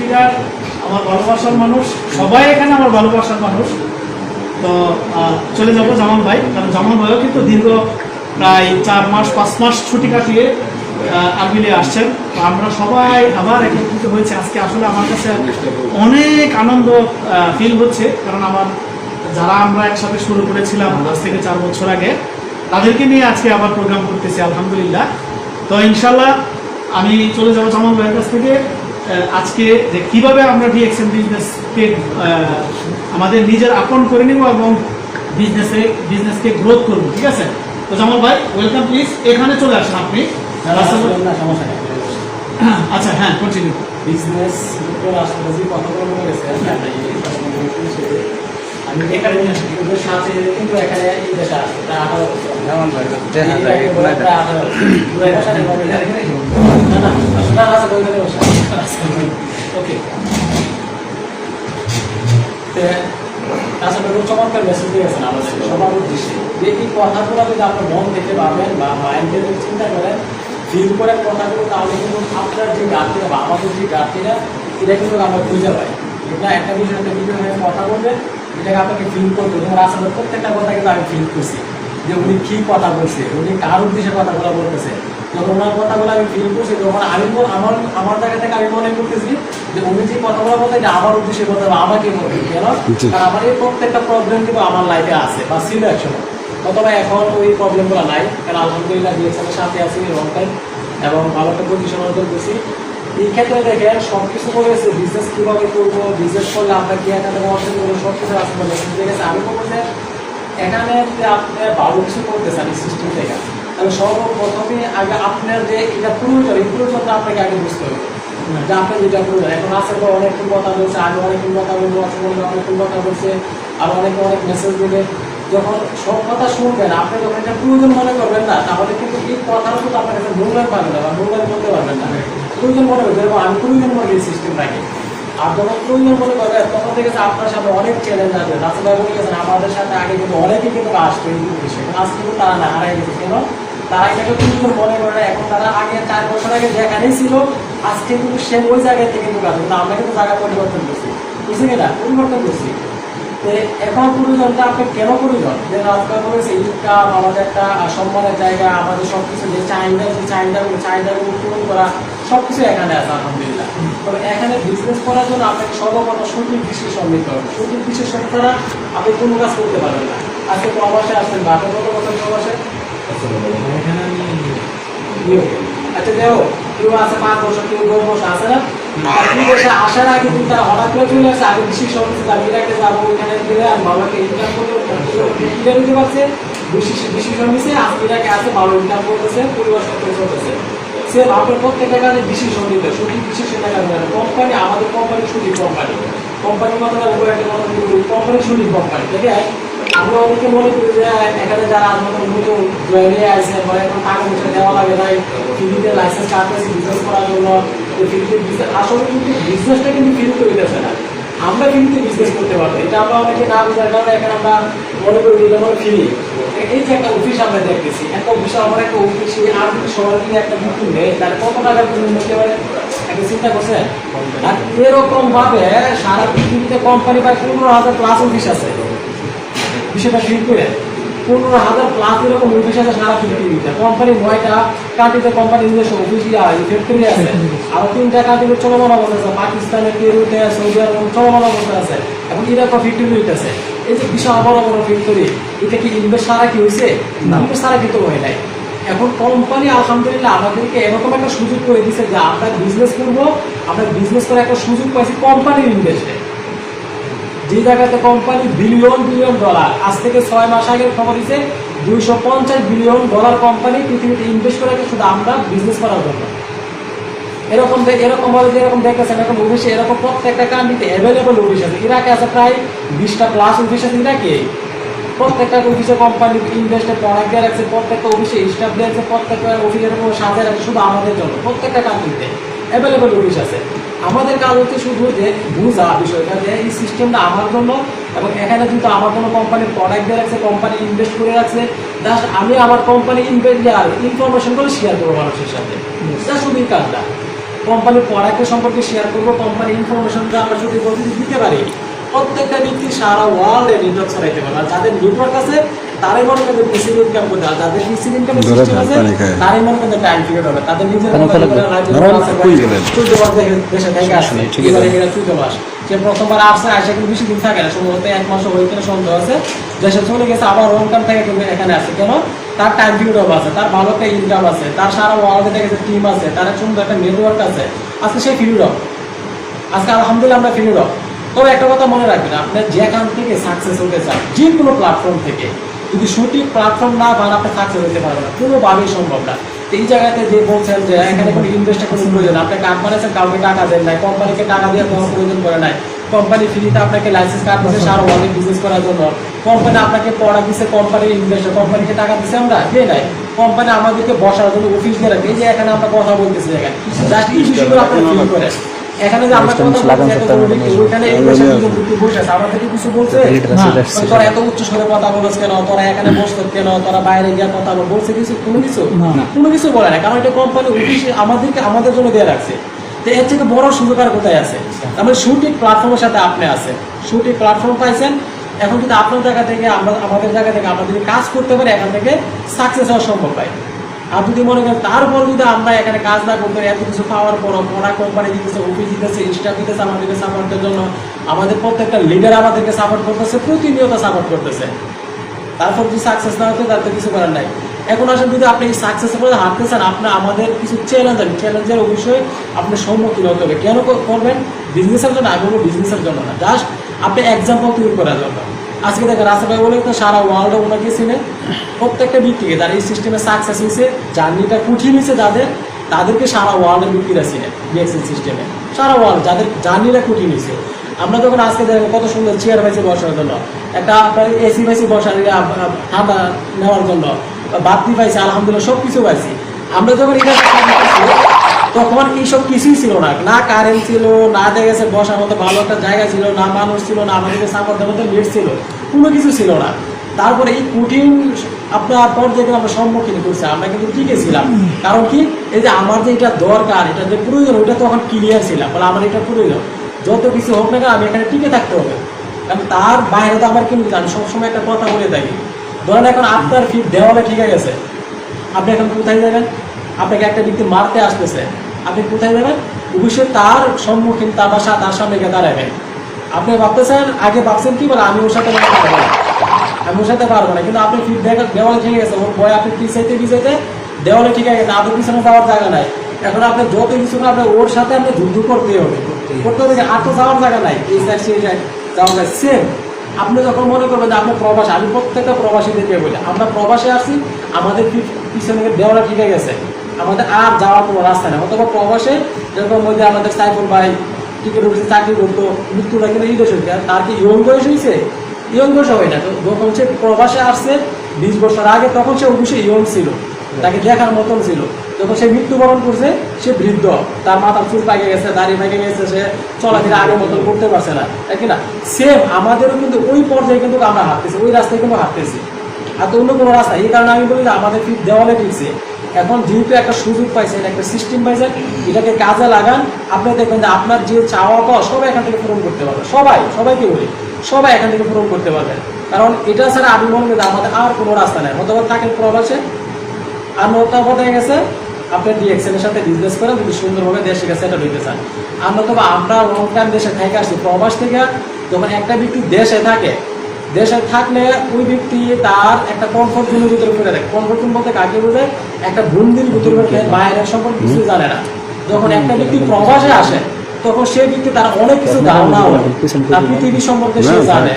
সিটিটার আমার ভালোবাসার মানুষ, সবাই এখানে আমার ভালোবাসার মানুষ। তো চলে যাবো জামাল ভাই, কারণ জামাল ভাইও কিন্তু দীর্ঘ প্রায় 4 মাস 5 মাস ছুটি কাটিয়ে আর্মিলে আসছেন। তো আমরা সবাই আবার একত্রিত হয়েছে আজকে। আসলে আমার কাছে অনেক আনন্দ ফিল হচ্ছে, কারণ আমার যারা আমরা একসাথে শুরু করেছিলাম আজ থেকে 4 বছর আগে, তাদেরকে নিয়ে আজকে আবার প্রোগ্রাম করতেছি আলহামদুলিল্লাহ। তো ইনশাল্লাহ আমি চলে যাবো জামাল ভাইয়ের কাছ থেকে আজকে যে কীভাবে আমরা ডিএক্সএম বিজনেসকে আমাদের নিজের আপন করে নিব এবং বিজনেসকে গ্রোথ করবো। ঠিক আছে? তো জামাল ভাই ওয়েলকাম, প্লিজ এখানে চলে আসেন আপনি। আচ্ছা হ্যাঁ, কন্টিনিউ। বিজনেস কথা বলতে গেছে আমি এখানে সাথে কিন্তু এখানে এই দেশে আসছে ওকে। তাছাড়া চমৎকার মেসেজ দিয়ে গেছেন আমাদের সবার উদ্দেশ্যে যে এই কথাগুলো যদি আপনার মন থেকে ভাবেন বা মাইন্ডে চিন্তা করেন, ফিল করেন কথাগুলো, তাহলে কিন্তু আপনার যে গাছটিরা বা আমাদের যে গাছটিরা এটা কিন্তু আমরা খুঁজে পাই। এটা একটা বিষয় হয়ে কথা বলবেন, এটাকে আপনাকে ফিল করতে এবং আসলে প্রত্যেকটা কথা কিন্তু আমি ফিল করছি যে উনি কী কথা বলছে, উনি কার উদ্দেশ্যে কথাগুলো বলতেছে। যখন ওনার কথাগুলো আমি ফিল করছি তখন আমি আমার জায়গা থেকে আমি মনে করতেছি যে উনি যে কথাগুলো বলতে এটা আমার উদ্দেশ্যে বলতে হবে, আমাকে বলতে কেন, কারণ আমার এই প্রত্যেকটা প্রবলেম কিন্তু আমার লাইফে আছে বা ছিল একসময়, অথবা এখন ওই প্রবলেমগুলো নাই। কারণ আলহামদুলিল্লাহ ডিএক্সএমের সাথে আছি লং টাইম এবং ভালো একটা পজিশন অর্জন করছি। এই ক্ষেত্রে দেখেন সব কিছু করেছে, বিজনেস কীভাবে করবো, বিজনেস করলে আমরা কি এখানে অর্জন করবো, সব কিছু আসলে ঠিক আছে। আমি বলবো যে এখানে যে আপনি ভালো কিছু করতেছেন এই সিস্টেম থেকে, তাহলে সর্বপ্রথমে আগে আপনার যে এটা প্রয়োজন, এই প্রয়োজনটা আপনাকে আগে বুঝতে হবে যে আপনার যেটা প্রয়োজন। এখন আছে তো অনেকক্ষণ কথা বলছে, আমি অনেকক্ষণ কথা বলবো, অনেকক্ষণ কথা বলছে, আর অনেকে অনেক মেসেজ দেবে। যখন সব কথা শুনবেন, আপনি যখন এটা প্রয়োজন মনে করবেন না, তাহলে কিন্তু এই কথার কিন্তু আপনার কাছে মূল্যায়ন পাবেন না বা মূল্যায়ন করতে পারবেন না। প্রয়োজন মনে করবেন, যেরকম আমি প্রয়োজন মনে করি সিস্টেম রাখি, আর যখন প্রয়োজন মনে করবেন তখন দেখেছে আপনার সামনে অনেক চ্যালেঞ্জ আসবে। রাসেল ভাই বলে গেছেন আমাদের সাথে আগে কিন্তু অনেকে কিন্তু আসবে এই বিষয়ে, আজকে কিন্তু তারা না হারাই গেছে। কেন? তারা এটাকে প্রয়োজন মনে করে না। এখন তারা আগে 4 বছর আগে যেখানেই ছিল, আজকে কিন্তু সে ওই জায়গায় থেকে কিন্তু আসবে। কিন্তু আমরা কিন্তু জায়গা পরিবর্তন করছি, বুঝছি কিনা, পরিবর্তন করছি। এখন প্রয়োজনটা আপনার কেন প্রয়োজন? যে রাস্তা করেছে ইনকাম, আমাদের একটা সম্মানের জায়গা, আমাদের সব কিছু যে চাহিদাগুলো পূরণ করা সব কিছু এখানে আছে আলহামদুলিল্লাহ। তবে এখানে বিজনেস করার জন্য আপনাকে সর্বপ্রথম সঠিক ডিসিশন নিতে হবে। সঠিক ডিসিশন ছাড়া আপনি কোনো কাজ করতে পারবেন না। আজকে প্রবাসে আসবেন বা আপনি কত বছর প্রবাসে? আচ্ছা দেখো, কেউ আছে 5 বছর, কেউ 10 বছর আছে না। দেশে আসার আগে কিন্তু তারা হঠাৎ করে চলে আসে, আগে ডিসিশন আমি ইরাকে যাবো, ওইখানে গেলে আর বাবাকে ইনকাম করতে নিতে পারছে, ডিসিশন নিচ্ছে, আজকে ইরাকে আছে, বাবা ইনকাম করতেছে, পরিবার সত্য চলতেছে। সে আপনার প্রত্যেকটা কাজে ডিসিশন নিতে সঠিক ডিসিশন দেখা যাবে। কোম্পানি, আমাদের কোম্পানি সঠিক কোম্পানির কথাটা উপরে একটা কথা কোম্পানি সঠিক কোম্পানি থেকে আমরা অনেকে মনে করি যে এখানে যারা আমাদের নতুন জয়েনিয়ে আছে বা এখন টাকা পয়সা দেওয়া লাগে নাই, ফ্রিতে লাইসেন্স কাটতেছি বিজনেস করার জন্য, ফ্রিতে বিজনেস, আসলে কিন্তু বিজনেসটা কিন্তু ফ্রিতে হইতেছে না। আমরা ফ্রিতে বিজনেস করতে পারবো, এটা আমরা অনেকে না বোঝার কারণে এখানে আমরা মনে করি এটা মনে ফ্রি। এই যে একটা অফিস আমরা দেখতেছি, একটা অফিসে আমার একটা অফিসে আর যদি সবার মিলে একটা বিক্রি নেই, তাহলে কত টাকা নিতে পারে একটা চিন্তা করছেন? আর এরকম ভাবে সারা পৃথিবীতে কোম্পানি প্রায় 15,000 প্লাস অফিস আছে। বিষয়টা ঠিক করে 15,000 প্লাস এরকম অফিস আছে সারা পৃথিবীতে। কোম্পানি 9টা কান্ট্রিতে কোম্পানি নিজস্ব অফিস ফ্যাক্টরি আছে, আরো 3টা কান্ট্রিতে চলমান অবস্থা আছে, পাকিস্তানে, পেরুতে, সৌদি আরব চলমান অবস্থা আছে, এখন ইরাকও ফ্যাক্টরি হইতেছে। এই যে বিশাল বড় বড় ফ্যাক্টরি, এটা কি ইনভেস্ট ছাড়া কি হয়েছে? ইনভেস্ট ছাড়া কিন্তু হয় নাই। এখন কোম্পানি আলহামদুলিল্লাহ আমাদেরকে এরকম একটা সুযোগ করে দিচ্ছে যে আমরা বিজনেস করবো, আমরা বিজনেস করে একটা সুযোগ পাইছি কোম্পানির ইনভেস্টে। যে জায়গাতে কোম্পানি বিলিয়ন ডলার, আজ থেকে 6 মাস আগের খবর দিচ্ছে 250 বিলিয়ন ডলার কোম্পানি পৃথিবীতে ইনভেস্ট করে শুধু আমরা বিজনেস করার জন্য। এরকম ভাবে যেরকম দেখতেছেন এরকম অফিস, এরকম প্রত্যেকটা কান্ট্রিতে অ্যাভেলেবল অফিস আছে। ইরাকে আছে প্রায় 20টা প্লাস অফিস আছে ইরাকে। প্রত্যেকটা অফিসে কোম্পানি ইনভেস্টের প্রোডাক্ট দিয়ে রাখছে, প্রত্যেকটা অফিসে স্টাফ দিয়ে রাখছে, প্রত্যেকটা অফিসের সাজায় রাখছে শুধু আমাদের জন্য। প্রত্যেকটা কান্ট্রিতে অ্যাভেলেবল অফিস আছে। আমাদের কাজ হচ্ছে শুধু যে বুঝা বিষয়টা যে এই সিস্টেমটা আমার জন্য, এবং এখানে কিন্তু আমার কোনো কোম্পানির প্রোডাক্ট দিয়ে রাখছে, কোম্পানি ইনভেস্ট করে রাখছে, জাস্ট আমি আমার কোম্পানি ইনভেস্ট ইনফরমেশনগুলো শেয়ার করবো মানুষের সাথে, যা শুধুই কাজটা। কোম্পানির প্রোডাক্টের সম্পর্কে শেয়ার করবো, কোম্পানির ইনফরমেশনটা আমরা যদি দিতে পারি, প্রত্যেকটা ব্যক্তি সারা ওয়ার্ল্ডে নেটওয়ার্ক ছড়াইতে পারবে। আর যাদের নেটওয়ার্ক আছে তারাই মনে করেন পেসিভ ইনকাম করতে, আর যাদের পেসিভ ইনকাম সিস্টেম আছে তারাই মনে করেন টাইম পিরিয়ড হবে। তাদের নিজের দেশে থেকে আসে, এবারে এরা 14 মাস, সে প্রথমবার আসছে, আসে কিন্তু বেশি দিন থাকে না, সম্ভবত 1 মাসও হইতে সন্দেহ আছে, দেশে চলে গেছে, আবার হোম কাম থেকে কিন্তু এখানে আসে। কেন? তার টাইম পিরিয়ড আছে, তার ভালো একটা ইনকাম আছে, তার সারা ওয়ার্ল্ডে দেখেছে টিম আছে, তার সুন্দর একটা নেটওয়ার্ক আছে। আজকে সেই ফিরিয়ড, আজকে আলহামদুলিল্লাহ আমরা ফিরিয়ড। তবে একটা কথা মনে রাখবেন, আপনি যেখান থেকে সাকসেস হতে চান, যে কোনো প্ল্যাটফর্ম থেকে, যদি সঠিক প্ল্যাটফর্ম না পান আপনি সাকসেস হতে পারবেন না, কোনোভাবেই সম্ভব না। এই জায়গাতে যে বলছেন যে এখানে কোনো ইনভেস্টের কোনো প্রয়োজন, আপনি কার্ড বানিয়েছেন, কাউকে টাকা দেন নাই, কোম্পানিকে টাকা দিয়ে কোনো প্রয়োজন করে নাই, কোম্পানি ফ্রিতে আপনাকে লাইসেন্স কার্ড দিচ্ছে সারা ওয়ার্ল্ডে বিজনেস করার জন্য, কোম্পানি আপনাকে পড়া দিচ্ছে, কোম্পানির ইনভেস্টার, কোম্পানিকে টাকা দিচ্ছে আমরা দিয়ে নাই, কোম্পানি আমাদেরকে বসার জন্য অফিস দিয়ে রাখে। এই যে এখানে আমরা কথা বলতেছি, এখানে জাস্ট এই বিষয়গুলো আপনি ফিল করেন। এখানে যে আমরা কথা বলছি, ওইখানে বসে আছে, আমাদেরকে কিছু বলছে তোরা এত উচ্চ স্বরে কথা বলছ কেন, তোরা এখানে বসত কেন, তোরা বাইরে গিয়ে কথা বলছে, কিছু কোনো কিছু বলে না, কারণ এটা কোম্পানি অফিস আমাদেরকে আমাদের জন্য দিয়ে রাখছে। তো এর থেকে বড় সুযোগ আর কোথায় আছে? তারপরে সঠিক প্ল্যাটফর্মের সাথে আপনি আছেন, সঠিক প্ল্যাটফর্ম পাইছেন, এখন কিন্তু আপনার জায়গা থেকে আমরা আমাদের জায়গা থেকে আমরা যদি কাজ করতে পারি, এখান থেকে সাকসেস হওয়া সম্ভব হয়। আর যদি মনে করেন তারপর যদি আমরা এখানে কাজ না করতে এত কিছু পাওয়ার পরও পড়া কোম্পানি দিতেছে, অফিস দিতেছে, স্টাফ দিতেছে, আমাদেরকে সাপোর্টের জন্য, আমাদের প্রত্যেকটা লিডার আমাদেরকে সাপোর্ট করতেছে, প্রতিনিয়ত সাপোর্ট করতেছে, তারপর যদি সাকসেস না হতে তার তো কিছু করার নাই। এখন আসলে যদি আপনি এই সাকসেসের মধ্যে হাঁটতে চান, আপনার আমাদের কিছু চ্যালেঞ্জের অবশ্যই আপনি সম্মুখীন হতে হবে। কেন করবেন? বিজনেসের জন্য, আমি বলবো বিজনেসের জন্য না, জাস্ট আপনি এক্সাম্পল তৈরি করার জন্য। আজকে দেখেন রাসেল ভাই বলে তো সারা ওয়ার্ল্ডে ওনাকে চিনে, প্রত্যেকটা ব্যক্তিকে যারা এই সিস্টেমে সাকসেস হয়েছে, জার্নিটা কঠিন হয়েছে যাদের, তাদেরকে সারা ওয়ার্ল্ডের ব্যক্তিরা চিনে বিএক্সএল সিস্টেমে, সারা ওয়ার্ল্ড যাদের জার্নিটা কঠিন হয়েছে। আমরা যখন আজকে দেখেন কত সুন্দর চেয়ার পাইছি বসার জন্য, একটা আপনার এসি পাইছি বসার ঠান্ডা নেওয়ার জন্য, বাতি পাইছি, আলহামদুলিল্লাহ সব কিছু পাইছি। আমরা যখন এটা তখন এইসব কিছুই ছিল না, না কারেন্ট ছিল, না দেখা গেছে বসার মতো ভালো একটা জায়গা ছিল, না মানুষ ছিল, না আমাদেরকে সাপোর্ট দেওয়ার মতো নেট ছিল, কোনো কিছু ছিল না। তারপরে এই কঠিন আপনার পর্যায়ে আমরা সম্মুখীন করছি, আমরা কিন্তু টিকে ছিলাম। কারণ কি? এই যে আমার যে এটা দরকার, এটা যে প্রয়োজন, ওইটা তখন ক্লিয়ার ছিলাম, বলে আমার এটা প্রয়োজন, যত কিছু হোক না কেন আমি এখানে টিকে থাকতে হবে। কারণ তার বাইরে তো আমার কিন্তু আমি সবসময় একটা কথা বলে থাকি, ধরেন এখন আপনার ফিট দেওয়ালে ঠিক গেছে, আপনি এখন কোথায় যাবেন? আপনাকে একটা ব্যক্তি মারতে আসতেছে, আপনি কোথায় যাবেন? অবশ্যই তার সম্মুখীন তার সামনে গিয়ে দাঁড়াবেন। আপনি ভাবতেছেন, আগে ভাবছেন কি বলে আমি ওর সাথে আমি ওর সাথে পারবো না, কিন্তু আপনি ফিট দেওয়ালে ঠিক গেছে, ওর ভয় আপনি পিছাইতে দেওয়ালে ঠিক গেছে, আপনার পিছনে যাওয়ার জায়গা নাই। এখন আপনি যত কিছু আপনি ওর সাথে আপনি যুদ্ধ করতে হবে আর তো যাওয়ার জায়গা নাই, এই সাইড সেই সাইড যাওয়ার যায় সেম। আপনি যখন মনে করবেন যে আপনার প্রবাসী, আমি প্রত্যেকটা প্রবাসীদেরকে বলি আমরা প্রবাসে আসছি, আমাদের পিছনে দেওয়ালে ঠিক গেছে, আমাদের আর যাওয়ার কোনো রাস্তা নেই। অথবা প্রবাসে যেরকম মধ্যে আমাদের সাইফুল ভাই টিকিট অফিসে চাকরি করতো, মৃত্যুটা কিন্তু এই দেশে, তার কি ইয়ং বয়স হয়েছে? ইয়ং বয়স হয় না। তো যখন সে প্রবাসে আসছে 20 বছর আগে, তখন সে অবশ্যই ইয়ং ছিল, তাকে দেখার মতন ছিল। যখন সে মৃত্যুবরণ করছে সে বৃদ্ধ, তার মাথার চুল পাকে গেছে, দাড়ি পাকে গেছে, সে চলাফেরা আগের মতন করতে পারছে না, তাই কিনা? সেম আমাদেরও কিন্তু ওই পর্যায়ে কিন্তু আমরা হাঁটতেছি, ওই রাস্তায় কিন্তু হাঁটতেছি, আর তো অন্য কোনো রাস্তা। এই কারণে আমি বলি যে আমাদের ফিট দেওয়ালে ফিরছে। এখন যেহেতু একটা সুযোগ পাইছেন, একটা সিস্টেম পাইছেন, এটাকে কাজে লাগান। আপনি দেখবেন যে আপনার যে চাওয়া পাওয়া সবাই এখান থেকে পূরণ করতে পারবে, সবাইকে বলি সবাই এখান থেকে পূরণ করতে পারবেন। কারণ এটা ছাড়া আমি মনে করি আমাদের আর কোনো রাস্তা নেই। অথবা থাকেন প্রবাসে, আর নৌকা হয়ে গেছে আপনি ডিএক্সএল এর সাথে বিজনেস করেন, যদি সুন্দরভাবে দেশে গেছে এটা হইতে চান। আমরা তবে আমরা লং টাইম দেশে থেকে আসছি, প্রবাস থেকে যখন একটা ব্যক্তি দেশে থাকে, দেশে থাকলে ওই ব্যক্তি তার একটা কমফোর্ট জোনের ভিতরে করে রাখে। কমফোর্ট জোন বলতে কাকে বোঝায়? একটা বন্দির ভিতরে বাইরের সম্পর্কে কিছু জানে না। যখন একটা ব্যক্তি প্রবাসে আসে তখন সেই ব্যক্তি তার অনেক কিছু ধারণা হয়, তার পৃথিবী সম্পর্কে সে জানে,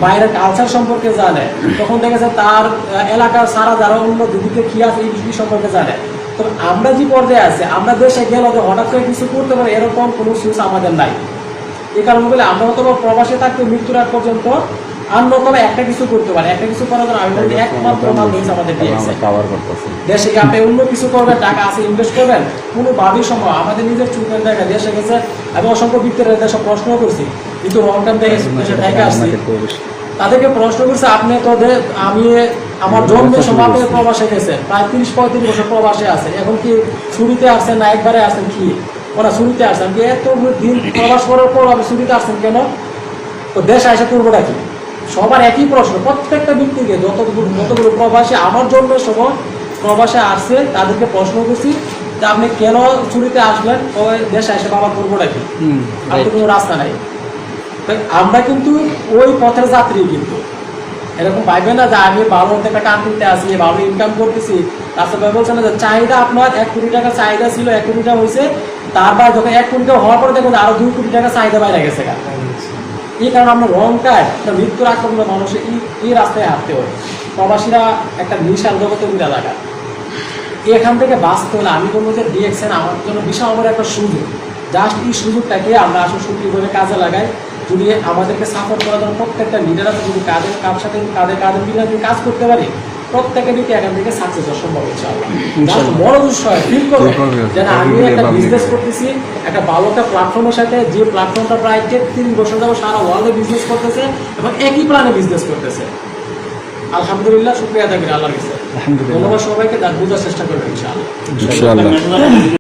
বাইরের কালচার সম্পর্কে জানে, তখন দেখা যায় তার এলাকার সারা যারা অন্য দিদিকে কি আছে এই বিষয় সম্পর্কে জানে। তো আমরা যে পর্যায়ে আছে, আমরা দেশে গেলে হঠাৎ করে কিছু করতে পারি এরকম কোনো সুযোগ আমাদের নাই। এই কারণে বলে আমরা হয়তো প্রবাসে থাকতে মৃত্যুর আগ পর্যন্ত আমরা তবে একটা কিছু করতে পারি, একটা কিছু করার জন্য আমি বলি একমাত্র আমাদের দেশে আপনি অন্য কিছু করবেন, টাকা আছে ইনভেস্ট করবেন, কোনোভাবেই সম্ভব। আমাদের নিজের চুকের দেখা দেশে গেছে, আমি অসংখ্য ব্যক্তিরা দেশে প্রশ্ন করছি, কিন্তু লং টাইম দেশে থেকে আসছি, তাদেরকে প্রশ্ন করছে আপনি তো আমি আমার জন্মের সময় আপনি প্রবাসে গেছেন, প্রায় 30-35 বছর প্রবাসে আছেন, এখন কি ছুটিতে আসছেন না একবারে আসছেন কি? ওরা ছুটিতে আসছেন যে এত দিন প্রবাস করার পর আপনি ছুটিতে আসছেন কেন? তো দেশে এসে করবোটা কি? সবার একই প্রশ্ন, প্রত্যেকটা ব্যক্তিকে যতগুলো প্রবাসী আমার জন্য সব প্রবাসে আসছে তাদেরকে প্রশ্ন করছি যে আপনি কেন ছুটিতে আসলেন, ওই দেশে এসে বাবা করবোটা কি? আর তো কোনো রাস্তা নাই। আমরা কিন্তু ওই পথের যাত্রী, কিন্তু এরকম পাইবে না যে আমি ভালো একটা কান্ট্রিতে আছি, ভালো ইনকাম করতেছি। রাস্তায় বলছে না যে চাহিদা আপনার 1 কোটি টাকা চাহিদা ছিল, 1 কোটি টাকা হয়েছে, তারপর যখন 1 কোটি টাকা হওয়ার পরে দেখবেন আরো 2 কোটি টাকা চাহিদা বাইরে গেছে। এই কারণে আমরা লং টাইম একটা মৃত্যুর আক্রমণ মানুষের এই রাস্তায় হাঁটতে হয়। প্রবাসীরা একটা বিশাল জগতে উঠে থাকা, এখান থেকে বাঁচতে হলে আমি বলবো যে ডিএক্সএন আমাদের জন্য বিশাল বড় একটা সুযোগ। জাস্ট এই সুযোগটাকে আমরা আসলে সঠিকভাবে কাজে লাগাই, যদি আমাদেরকে সাপোর্ট করার জন্য প্রত্যেকটা লিডার আছে, যদি কার সাথে কাদের মিলে যদি কাজ করতে পারি, প্রত্যেকের দিকে এখান থেকে সাকসেস হওয়া সম্ভব ইনশাআল্লাহ। বড় বিষয় ফিল করবে যেন আমি একটা বিজনেস করতেছি একটা ভালো একটা প্ল্যাটফর্মের সাথে, যে প্ল্যাটফর্মটা প্রায় 33 বছর যাবত সারা ওয়ার্ল্ডে বিজনেস করতেছে এবং একই প্ল্যানে বিজনেস করতেছে। আলহামদুলিল্লাহ, শুকরিয়া আদায় করি আল্লাহর কাছে। ধন্যবাদ সবাইকে, বোঝার চেষ্টা করবেন ইনশাআল্লাহ।